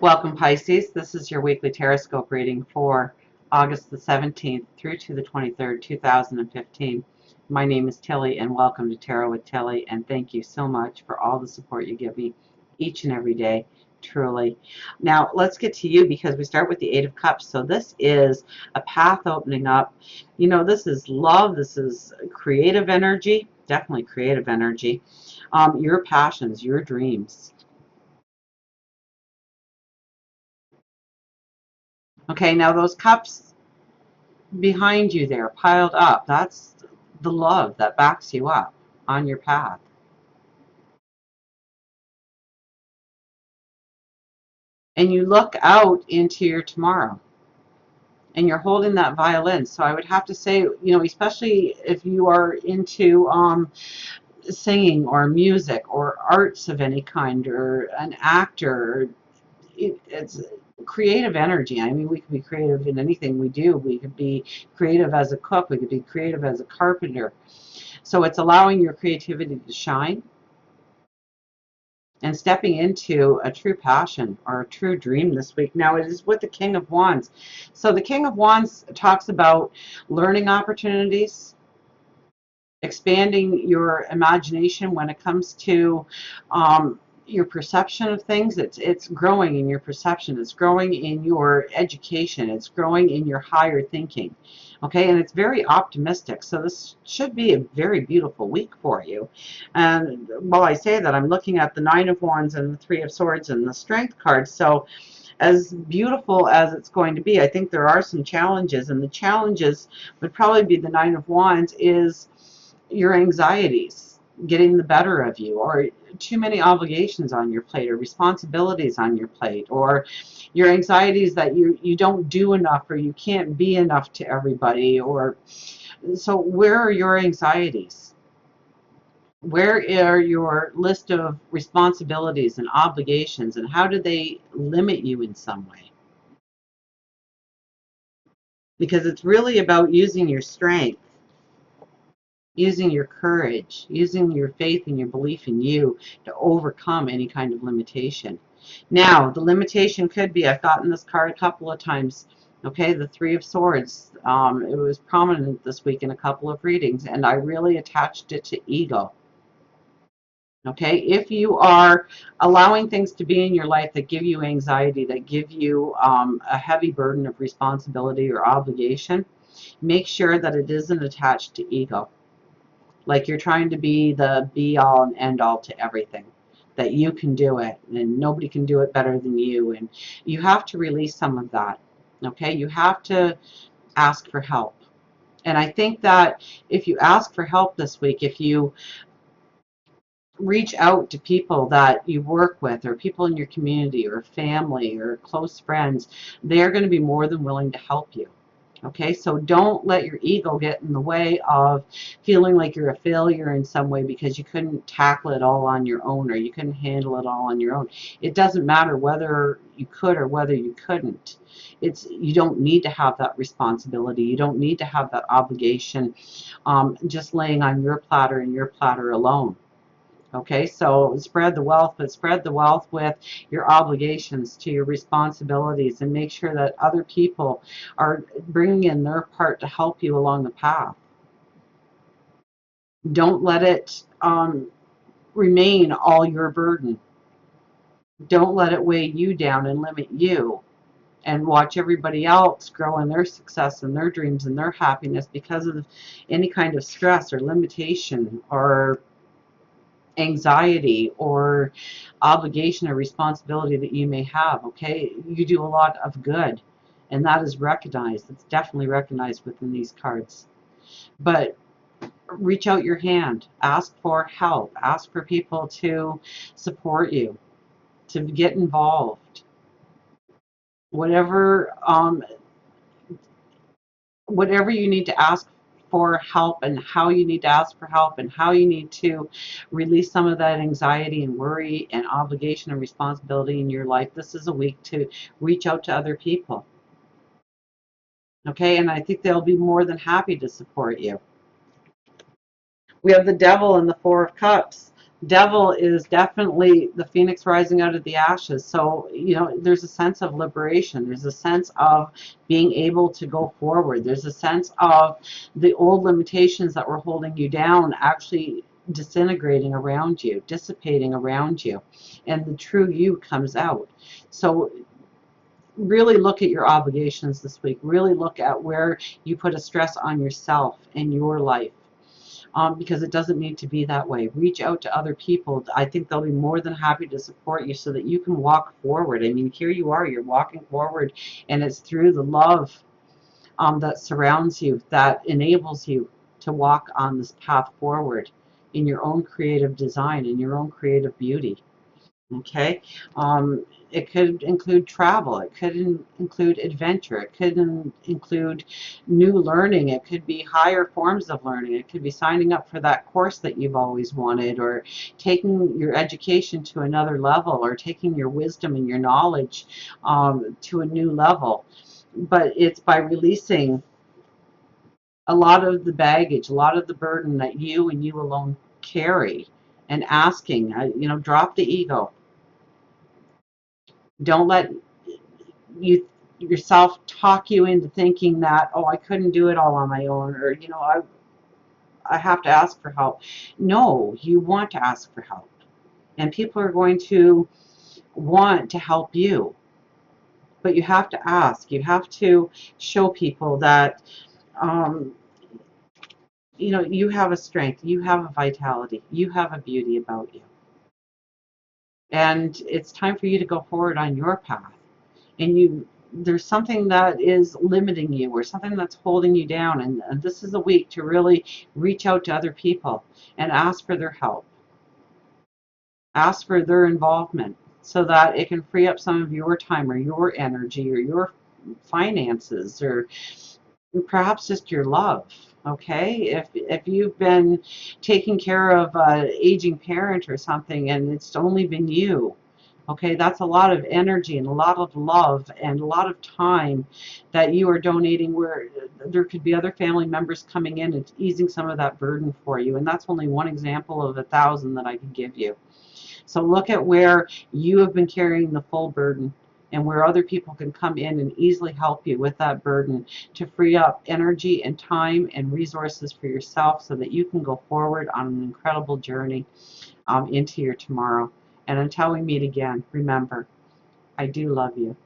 Welcome, Pisces. This is your weekly Teroscope reading for August the 17th through to the 23rd, 2015. My name is Tilly, and welcome to Tarot with Tilly, and thank you so much for all the support you give me each and every day, truly. Now, let's get to you because we start with the Eight of Cups. So this is a path opening up. You know, this is love. This is creative energy, definitely creative energy. Your passions, your dreams. Okay, now those cups behind you there, piled up, that's the love that backs you up on your path. And you look out into your tomorrow and you're holding that violin. So I would have to say, you know, especially if you are into singing or music or arts of any kind or an actor, it's creative energy. I mean, we could be creative in anything we do. We could be creative as a cook. We could be creative as a carpenter. So it's allowing your creativity to shine and stepping into a true passion or a true dream this week. Now, it is with the King of Wands. So the King of Wands talks about learning opportunities, expanding your imagination when it comes to your perception of things. It's growing in your perception. It's growing in your education. It's growing in your higher thinking. Okay, and it's very optimistic. So this should be a very beautiful week for you. And while I say that, I'm looking at the Nine of Wands and the Three of Swords and the Strength card. So as beautiful as it's going to be, I think there are some challenges, and the challenges would probably be the Nine of Wands is your anxieties getting the better of you, or too many obligations on your plate, or responsibilities on your plate, or your anxieties that you don't do enough, or you can't be enough to everybody. Or so where are your anxieties? Where are your list of responsibilities and obligations, and how do they limit you in some way? Because it's really about using your strength, using your courage, using your faith and your belief in you to overcome any kind of limitation. Now, the limitation could be, I've gotten this card a couple of times, okay, the Three of Swords. It was prominent this week in a couple of readings, and I really attached it to ego. Okay, if you are allowing things to be in your life that give you anxiety, that give you a heavy burden of responsibility or obligation, make sure that it isn't attached to ego. Like you're trying to be the be all and end all to everything, that you can do it and nobody can do it better than you. And you have to release some of that. Okay, you have to ask for help. And I think that if you ask for help this week, if you reach out to people that you work with, or people in your community, or family, or close friends, they're going to be more than willing to help you. Okay, so don't let your ego get in the way of feeling like you're a failure in some way because you couldn't tackle it all on your own, or you couldn't handle it all on your own. It doesn't matter whether you could or whether you couldn't. You don't need to have that responsibility. You don't need to have that obligation just laying on your platter and your platter alone. Okay, so spread the wealth, but spread the wealth with your obligations to your responsibilities, and make sure that other people are bringing in their part to help you along the path. Don't let it remain all your burden. Don't let it weigh you down and limit you, and watch everybody else grow in their success and their dreams and their happiness because of any kind of stress or limitation or anxiety or obligation or responsibility that you may have. Okay, you do a lot of good, and that is recognized. It's definitely recognized within these cards. But reach out your hand, ask for help, ask for people to support you, to get involved. Whatever you need to ask for help, and how you need to ask for help, and how you need to release some of that anxiety and worry and obligation and responsibility in your life. This is a week to reach out to other people. Okay, and I think they'll be more than happy to support you. We have the Devil and the Four of Cups. Devil is definitely the phoenix rising out of the ashes. So, there's a sense of liberation. There's a sense of being able to go forward. There's a sense of the old limitations that were holding you down actually disintegrating around you, dissipating around you, and the true you comes out. So, really look at your obligations this week. Really look at where you put a stress on yourself and your life, because it doesn't need to be that way. Reach out to other people. I think they'll be more than happy to support you so that you can walk forward. I mean, here you are, you're walking forward, and it's through the love that surrounds you that enables you to walk on this path forward in your own creative design, in your own creative beauty. Okay. It could include travel. It could include adventure. It could include new learning. It could be higher forms of learning. It could be signing up for that course that you've always wanted, or taking your education to another level, or taking your wisdom and your knowledge to a new level. But it's by releasing a lot of the baggage, a lot of the burden that you and you alone carry, and asking, drop the ego. Don't let you yourself talk you into thinking that, oh, I couldn't do it all on my own, or I have to ask for help. No, you want to ask for help, and people are going to want to help you, but you have to ask. You have to show people that um, you have a strength, you have a vitality, you have a beauty about you, and it's time for you to go forward on your path. And there's something that is limiting you, or something that's holding you down, and this is a week to really reach out to other people and ask for their help, ask for their involvement, so that it can free up some of your time, or your energy, or your finances, or perhaps just your love. Okay, if you've been taking care of an aging parent or something, and it's only been you, okay, that's a lot of energy and a lot of love and a lot of time that you are donating, where there could be other family members coming in and easing some of that burden for you. And that's only one example of 1,000 that I could give you. So look at where you have been carrying the full burden, and where other people can come in and easily help you with that burden, to free up energy and time and resources for yourself, so that you can go forward on an incredible journey into your tomorrow. And until we meet again, remember, I do love you.